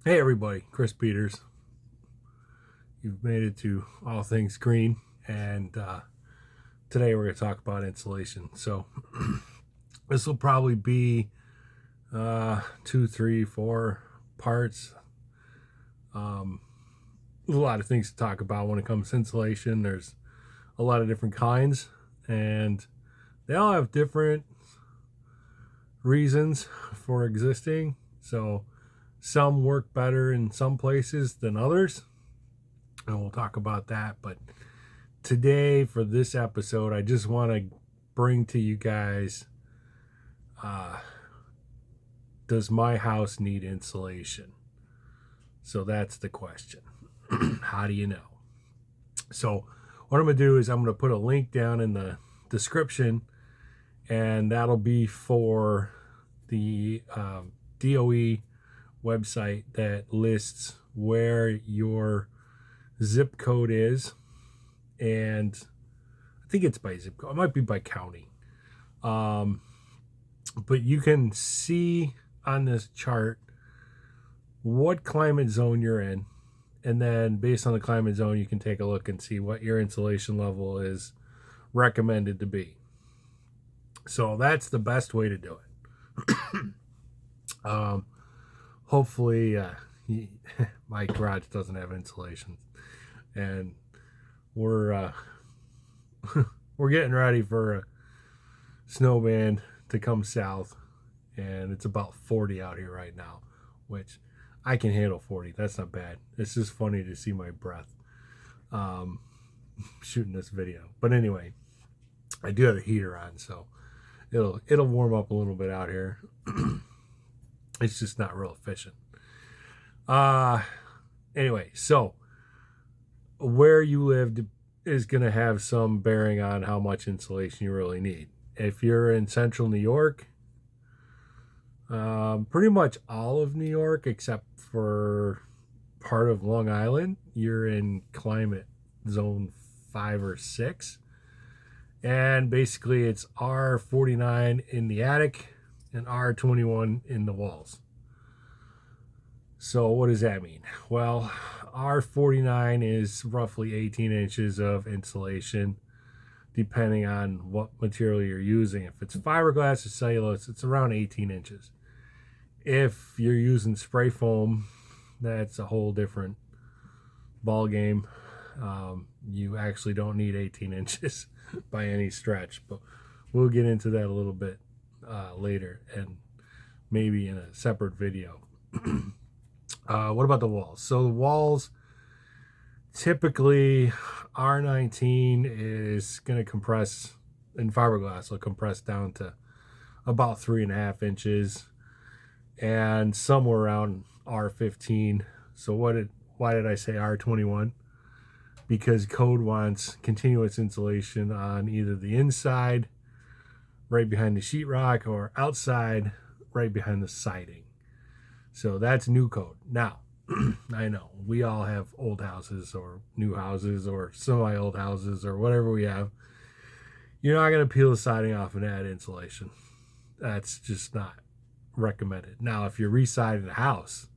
Hey everybody, Chris Peters. You've made it to All Things Green, and today we're going to talk about insulation. So this will probably be 2, 3, 4 parts. There's a lot of things to talk about when it comes to insulation. There's a lot of different kinds, and they all have different reasons for existing. So some work better in some places than others, and we'll talk about that. But today, for this episode, I just want to bring to you guys, does my house need insulation? So that's the question. How do you know? So what I'm going to do is I'm going to put a link down in the description, and that'll be for the DOE website that lists where your zip code is, and I think it's by zip code. It might be by county. But you can see on this chart what climate zone you're in, and then based on the climate zone, you can take a look and see what your insulation level is recommended to be. So that's the best way to do it. Hopefully, my garage doesn't have insulation, and we're we're getting ready for a snow band to come south, and it's about 40 out here right now, which I can handle 40. That's not bad. It's just funny to see my breath shooting this video. But anyway, I do have a heater on, so it'll warm up a little bit out here. It's just not real efficient. Anyway, so where you live is going to have some bearing on how much insulation you really need. If you're in central New York, pretty much all of New York except for part of Long Island, you're in climate zone 5 or 6. And basically it's R49 in the attic and R21 in the walls. So what does that mean? Well, R49 is roughly 18 inches of insulation, depending on what material you're using. If it's fiberglass or cellulose, it's around 18 inches. If you're using spray foam, that's a whole different ball game. You actually don't need 18 inches by any stretch, but we'll get into that a little bit later, and maybe in a separate video. What about the walls? So the walls, typically R19 is going to compress, in fiberglass will compress down to about 3.5 inches, and somewhere around R15. So why did I say R21? Because code wants continuous insulation on either the inside, right behind the sheetrock, or outside, right behind the siding. So that's new code. Now, I know we all have old houses or new houses or semi-old houses or whatever we have. You're not going to peel the siding off and add insulation. That's just not recommended. Now, if you're residing a house,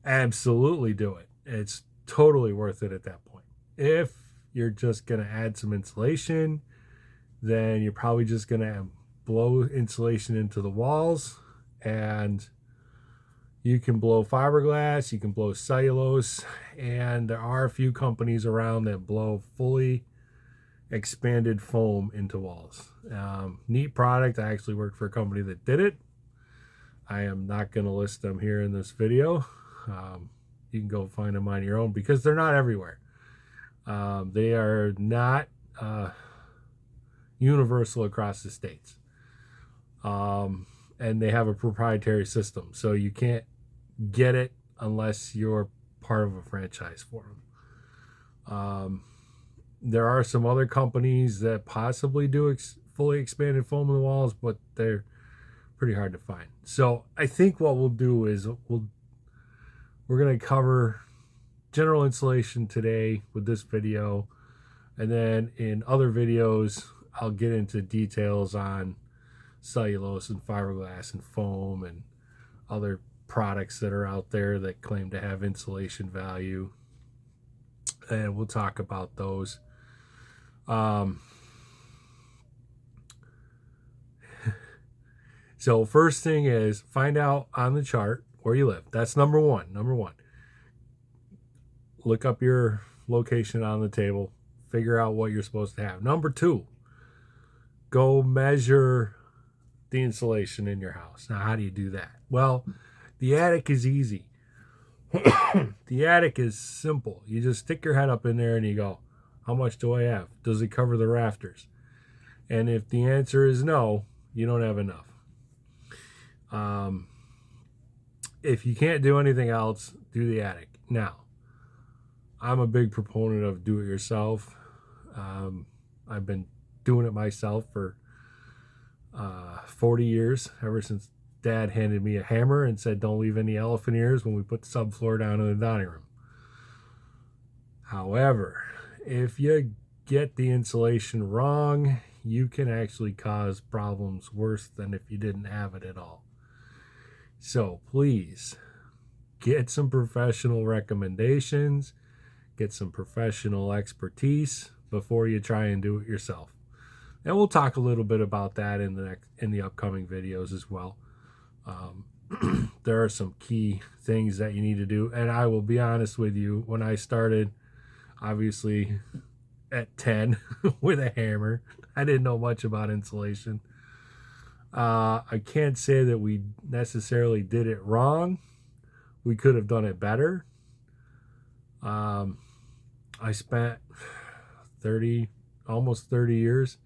absolutely do it. It's totally worth it at that point. If you're just going to add some insulation, then you're probably just going to blow insulation into the walls, and you can blow fiberglass, you can blow cellulose, and there are a few companies around that blow fully expanded foam into walls. Neat product. I actually worked for a company that did it. I am not going to list them here in this video. You can go find them on your own because they're not everywhere. They are not universal across the states. And they have a proprietary system, so you can't get it unless you're part of a franchise for them. There are some other companies that possibly do fully expanded foam in the walls, but they're pretty hard to find. So I think what we'll do is we're going to cover general insulation today with this video, and then in other videos I'll get into details on cellulose and fiberglass and foam and other products that are out there that claim to have insulation value. And we'll talk about those. So first thing is find out on the chart where you live. That's number one. Look up your location on the table. Figure out what you're supposed to have. Number two, go measure the insulation in your house. Now, how do you do that? Well, the attic is easy. The attic is simple. You just stick your head up in there and you go, how much do I have? Does it cover the rafters? And if the answer is no, you don't have enough. If you can't do anything else, do the attic. Now, I'm a big proponent of do it yourself. I've been doing it myself for 40 years, ever since Dad handed me a hammer and said don't leave any elephant ears when we put the subfloor down in the dining room. However, if you get the insulation wrong, you can actually cause problems worse than if you didn't have it at all. So please get some professional recommendations, get some professional expertise before you try and do it yourself. And we'll talk a little bit about that in the upcoming videos as well. There are some key things that you need to do. And I will be honest with you, when I started, obviously at 10 with a hammer, I didn't know much about insulation. I can't say that we necessarily did it wrong. We could have done it better. I spent almost 30 years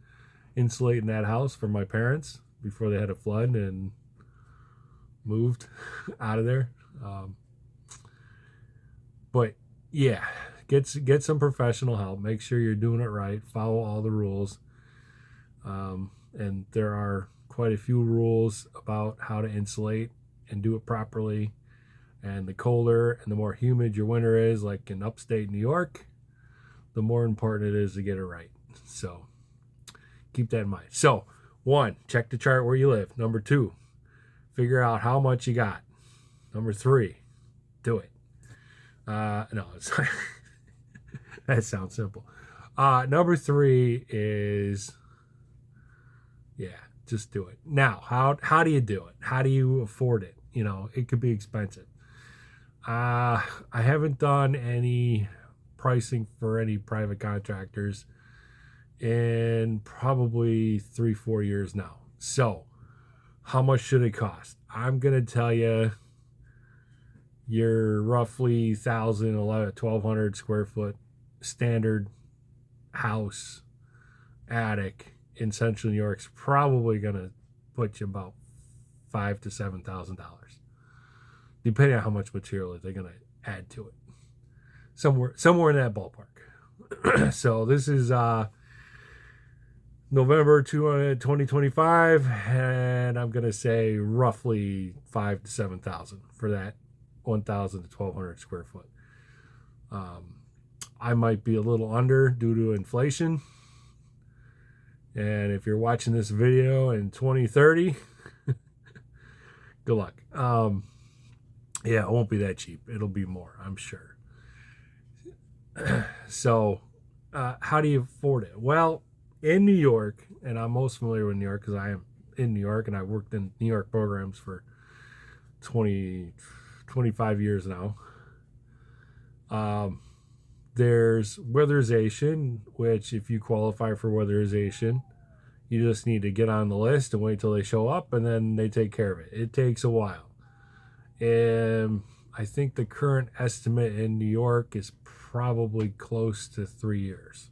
insulating that house for my parents before they had a flood and moved out of there. But yeah, get some professional help. Make sure you're doing it right. Follow all the rules. And there are quite a few rules about how to insulate and do it properly. And the colder and the more humid your winter is, like in upstate New York, the more important it is to get it right. So keep that in mind. So 1, check the chart where you live. Number 2, figure out how much you got. Number 3, do it. No, it's that sounds simple. Number 3 is, just do it. Now, how do you do it? How do you afford it? You know, it could be expensive. I haven't done any pricing for any private contractors in probably 3-4 years now. So how much should it cost? I'm going to tell you your roughly 1,200 square foot standard house attic in Central New York is probably going to put you about $5,000 to $7,000, depending on how much material they're going to add to it. Somewhere in that ballpark. So this is November 2025, and I'm going to say roughly $5,000 to $7,000 for that 1,000 to 1,200 square foot. I might be a little under due to inflation. And if you're watching this video in 2030, good luck. Yeah, it won't be that cheap. It'll be more, I'm sure. So, how do you afford it? Well, in New York, and I'm most familiar with New York because I am in New York and I've worked in New York programs for 25 years now. There's weatherization, which if you qualify for weatherization, you just need to get on the list and wait till they show up, and then they take care of it. It takes a while. I think the current estimate in New York is probably close to 3 years.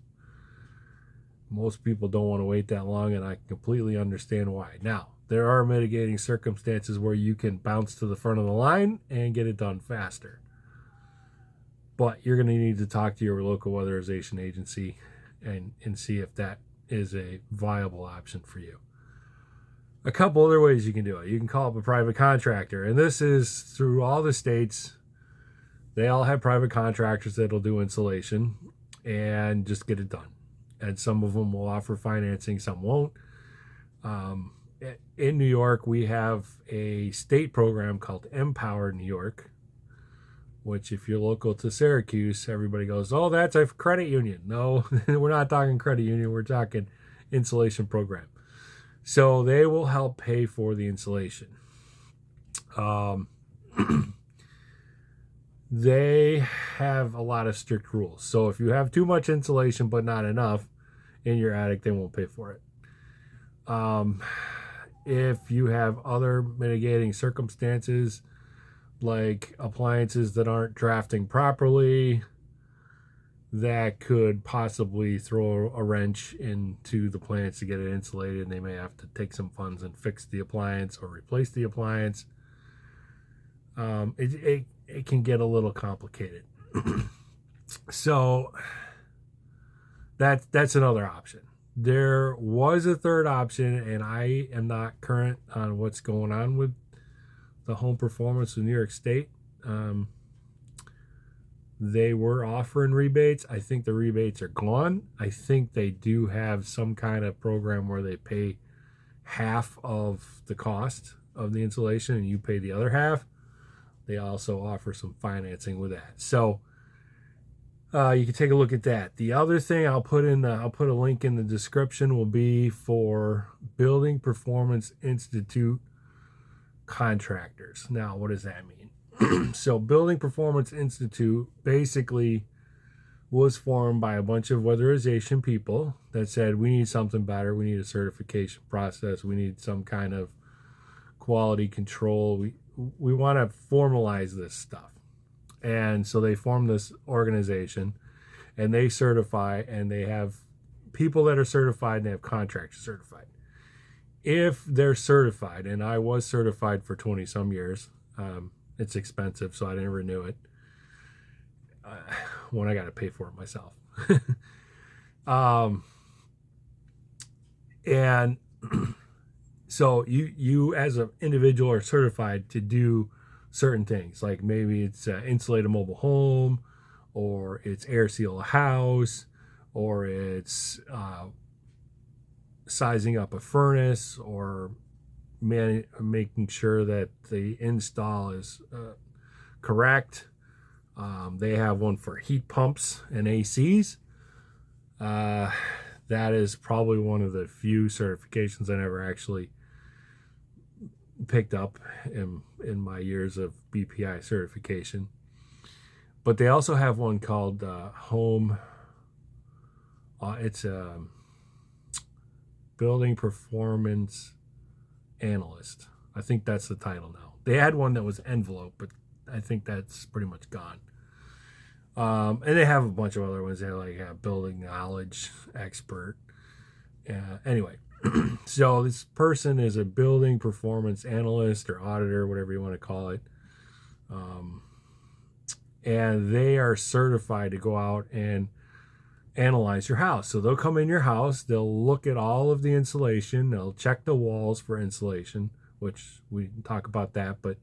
Most people don't want to wait that long, and I completely understand why. Now, there are mitigating circumstances where you can bounce to the front of the line and get it done faster. But you're going to need to talk to your local weatherization agency and see if that is a viable option for you. A couple other ways you can do it. You can call up a private contractor, and this is through all the states. They all have private contractors that'll do insulation and just get it done. And some of them will offer financing, some won't. in New York, we have a state program called Empower New York, which if you're local to Syracuse, everybody goes, oh, that's a credit union. No, we're not talking credit union. We're talking insulation program. So they will help pay for the insulation. They have a lot of strict rules. So if you have too much insulation but not enough in your attic, they won't pay for it. If you have other mitigating circumstances, like appliances that aren't drafting properly, that could possibly throw a wrench into the plants to get it insulated, and they may have to take some funds and fix the appliance or replace the appliance. It can get a little complicated. So that's another option. There was a third option, and I am not current on what's going on with the home performance of New York State. They were offering rebates. I think the rebates are gone. I think they do have some kind of program where they pay half of the cost of the insulation and you pay the other half. They also offer some financing with that. So you can take a look at that. The other thing I'll put a link in the description will be for Building Performance Institute contractors. Now, what does that mean? So Building Performance Institute basically was formed by a bunch of weatherization people that said, we need something better. We need a certification process. We need some kind of quality control. We want to formalize this stuff. And so they formed this organization, and they certify, and they have people that are certified, and they have contractors certified. If they're certified, and I was certified for 20 some years, it's expensive, so I didn't renew it. When I got to pay for it myself. And so you as an individual are certified to do certain things, like maybe it's insulate a mobile home, or it's air seal a house, or it's sizing up a furnace, or making sure that the install is correct. They have one for heat pumps and ACs. That is probably one of the few certifications I never actually picked up in my years of BPI certification. But they also have one called Home. It's a Building Performance Analyst. I think that's the title now. They had one that was Envelope, but I think that's pretty much gone. And they have a bunch of other ones. They like Building Knowledge Expert. Anyway, so this person is a building performance analyst or auditor, whatever you want to call it. And they are certified to go out and analyze your house. So they'll come in your house, they'll look at all of the insulation, they'll check the walls for insulation, which we can talk about that, but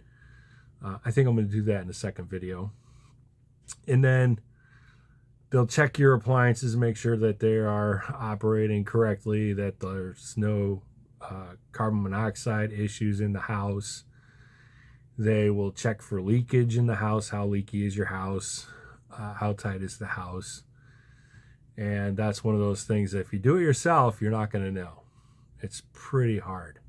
I think I'm going to do that in the second video. And then they'll check your appliances, make sure that they are operating correctly, that there's no carbon monoxide issues in the house. They will check for leakage in the house. How leaky is your house? How tight is the house? And that's one of those things that if you do it yourself, you're not going to know. It's pretty hard.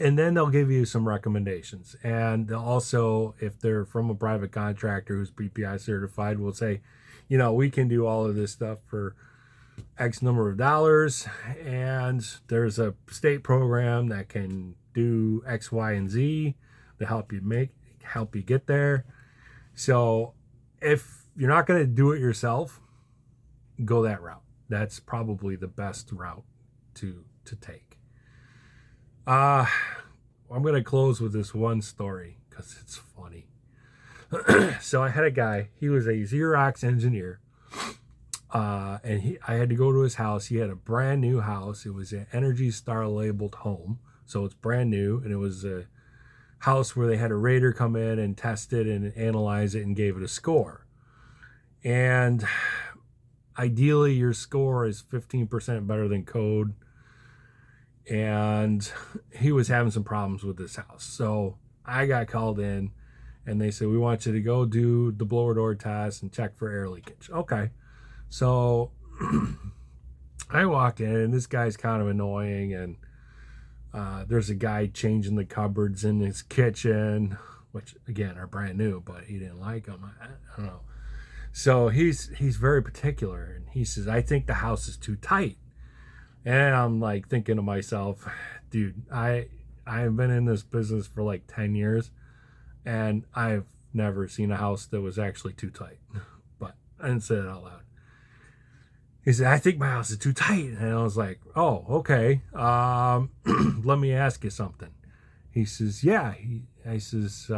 And then they'll give you some recommendations. And they'll also, if they're from a private contractor who's BPI certified, will say, you know, we can do all of this stuff for X number of dollars. And there's a state program that can do X, Y, and Z to help you get there. So if you're not going to do it yourself, go that route. That's probably the best route to take. I'm going to close with this one story because it's funny. So I had a guy, he was a Xerox engineer, and I had to go to his house. He had a brand new house. It was an Energy Star labeled home, so it's brand new, and it was a house where they had a rater come in and test it and analyze it and gave it a score. And ideally, your score is 15% better than code. and he was having some problems with his house. So I got called in, and they said, we want you to go do the blower door test and check for air leakage. Okay. So I walk in, and this guy's kind of annoying, and there's a guy changing the cupboards in his kitchen, which again are brand new, but he didn't like them. I don't know. So he's very particular, and he says, I think the house is too tight. And I'm like thinking to myself, dude, I have been in this business for like 10 years, and I've never seen a house that was actually too tight. But I didn't say it out loud. He said, I think my house is too tight. And I was like, oh, okay. Let me ask you something. He says, yeah. I says,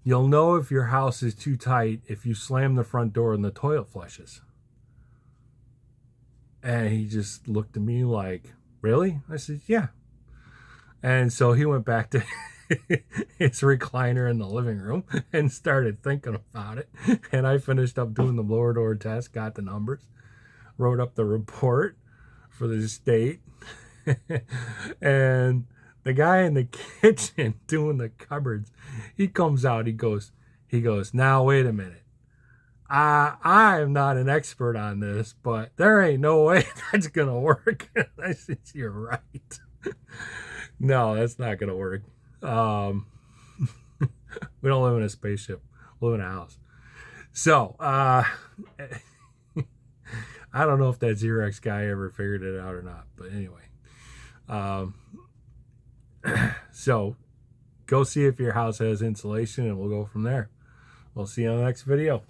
you'll know if your house is too tight if you slam the front door and the toilet flushes. And he just looked at me like, really? I said, yeah. And so he went back to his recliner in the living room and started thinking about it. And I finished up doing the blower door test, got the numbers, wrote up the report for the state. And the guy in the kitchen doing the cupboards, he comes out, he goes, now wait a minute. I am not an expert on this, but there ain't no way that's going to work. I said, you're right. No, that's not going to work. We don't live in a spaceship. We live in a house. So, I don't know if that Xerox guy ever figured it out or not. But anyway. So, go see if your house has insulation, and we'll go from there. We'll see you on the next video.